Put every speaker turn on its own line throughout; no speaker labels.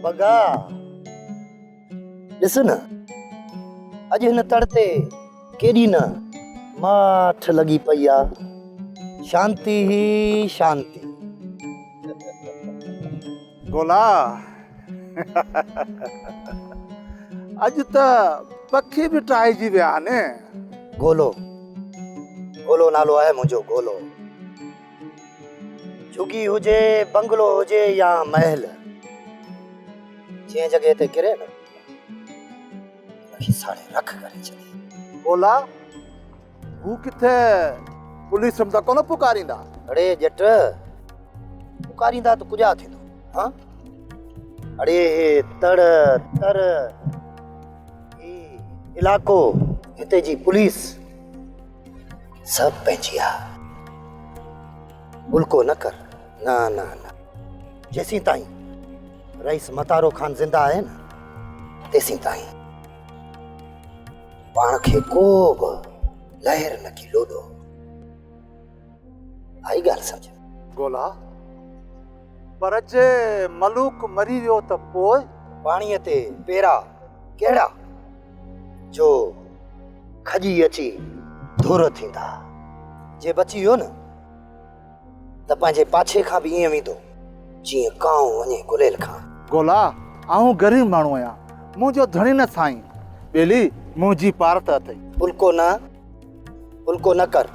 बगा ॾिस न अॼु हिन तड़ ते केॾी न माठ लॻी पई आहे। शांती ही शांती।
गोला अॼु त पखी बि टाइजी विया ने।
गोलो गोलो नालो आहे मुंहिंजो। गोलो झुगी हुजे बंगलो हुजे या महल, जंहिं जॻह ते किरे न उनखे साड़े रख करे छॾे।
गोला हू किथे पुलिस त कोन पुकारींदा?
अड़े जट पुकारींदा त कुझा थींदो? हाँ अड़े हे तड़ तर ही इलाको हिते जी पुलिस सब पंहिंजी आहे। उल्को न कर। ना ना ना जेसीं ताईं रईस मतारो खान जिंदा आहे न तेसीं ताईं पाण खे को बि लहर न की लोॾो। आई ॻाल्हि सम्झ?
गोला पर जे मलूक मरी वियो त पोइ?
पाणीअ ते पेरा कहिड़ा जो खजी अची धुर थींदा। जे बची वियो न त पंहिंजे पाछे खां बि ईअं वेंदो जीअं कांउ वञे गुलेल खां।
गोला आऊं गरीब माण्हू आहियां, मुंहिंजो धणी न साईं, ॿेली मुंहिंजी पारत अथई।
उल्को न कर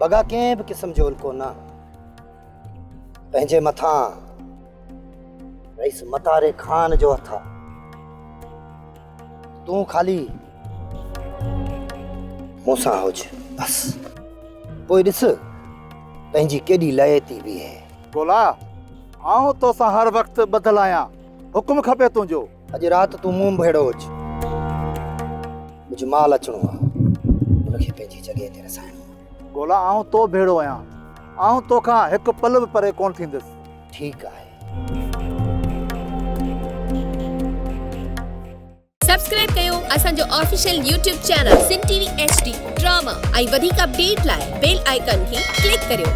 बगा, कंहिं बि क़िस्म जो उल्को न। पंहिंजे मथां रईस मतारे खान जो हथ आहे। तूं खाली मूंसां हुज बस। पोइ ॾिस पंहिंजी केॾी लय थी बीहे।
गोला आऊं तोसां हर वक़्तु ॿधल आहियां, हुकुम खपे तुंहिंजो।
अॼु राति तूं मूं भेड़ो हुज। कुझु माल अचणो आहे, उनखे पंहिंजी जॻह ते रसाइणो आहे।
गोला आऊं तो भेड़ो आहियां, आऊं तोखां हिकु पल बि परे कोन थींदुसि।
ठीकु आहे।
सब्सक्राइब कयो असांजो official YouTube channel Singh TV HD drama ऐं वधीक अपडेट लाइ बेल आइकन खे क्लिक करियो।